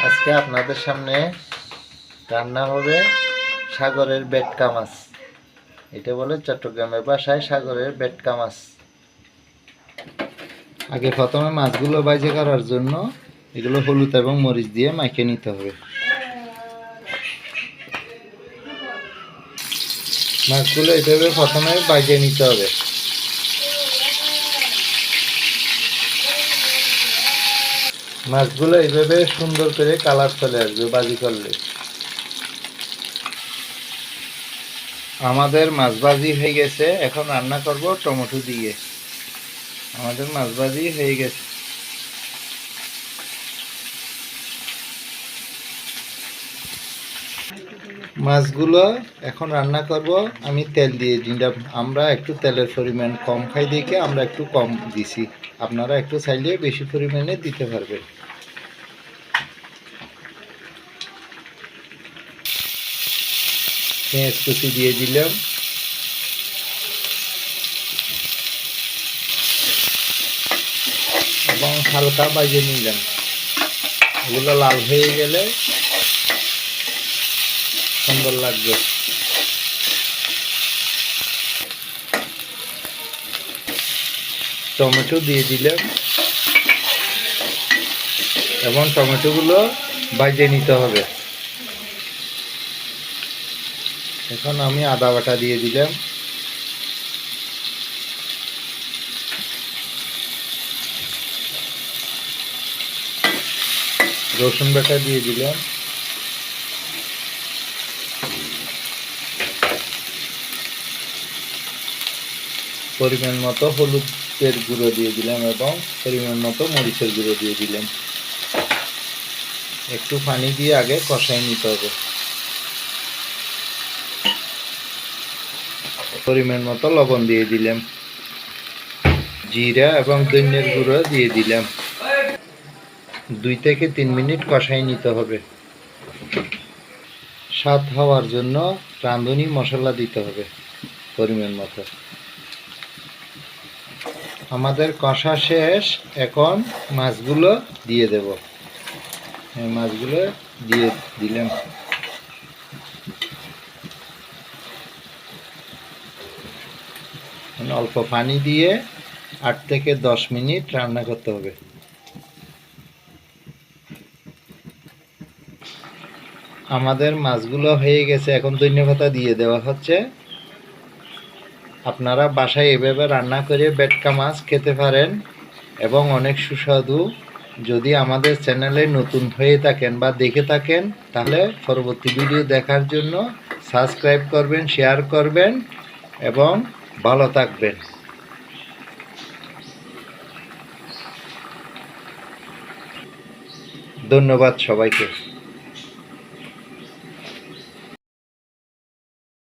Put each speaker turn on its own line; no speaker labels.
আজকে আপনাদের সামনে রান্না হবে সাগরের বেটকা মাছ। এটা বলে চট্টগ্রামের ভাষায় সাগরের বেটকা মাছ। আগে প্রথমে মাছগুলো ভাজি করার জন্য এগুলো হলুদ এবং মরিচ দিয়ে মাখিয়ে নিতে হবে। মাছগুলো এইভাবে প্রথমে ভাজিয়ে নিতে হবে। মাছগুলো এইভাবে সুন্দর করে কালার চলে আসবে ভাজি করলে। আমাদের মাছ ভাজি হয়ে গেছে, এখন রান্না করব টমেটো দিয়ে। আমাদের মাছ ভাজি হয়ে গেছে। মাছগুলো এখন রান্না করব আমি তেল দিয়ে দিলাম। আমরা একটু তেলের পরিমাণ কম খাই দেখে আমরা একটু কম দিছি, আপনারা একটু চাইলে বেশি পরিমাণে দিতে পারবেন। পেঁয়াজ কুচি দিয়ে দিলাম, এবং হালকা ভেজে নিলাম। এগুলো লাল হয়ে গেলে সুন্দর লাগবে। টমেটো দিয়ে দিলাম এবং টমেটোগুলো ভেজে নিতে হবে। এখন আমি আদা বাটা দিয়ে দিলাম, রসুন বাটা দিয়ে দিলাম, পরিমাণ মতো হলুদের গুঁড়ো দিয়ে দিলাম এবং পরিমাণ মতো মরিচের গুঁড়ো দিয়ে দিলাম। একটু পানি দিয়ে আগে কষাই নিতে হবে। পরিমাণ মতো লবণ দিয়ে দিলাম, জিরা এবং ধনিয়ার গুঁড়ো দিয়ে দিলাম। 2 থেকে 3 মিনিট কষাই নিতে হবে। স্বাদ হওয়ার জন্য রাঁধুনি মশলা দিতে হবে পরিমাণ মতো। আমাদের কষা শেষ, এখন মাছগুলো দিয়ে দেব। মাছগুলো দিয়ে দিলাম। অল্প পানি দিয়ে 8 থেকে 10 মিনিট রান্না করতে হবে। আমাদের মাছগুলো হয়ে গেছে, এখন ধনিয়া দিয়ে দেওয়া হচ্ছে। আপনারা বাসায় এভাবে রান্না করে বেটকা মাছ খেতে পারেন এবং অনেক সুস্বাদু। যদি আমাদের চ্যানেলে নতুন হয়ে থাকেন বা দেখে থাকেন, তাহলে পরবর্তী ভিডিও দেখার জন্য সাবস্ক্রাইব করবেন, শেয়ার করবেন এবং ভালো থাকবেন। ধন্যবাদ সবাইকে।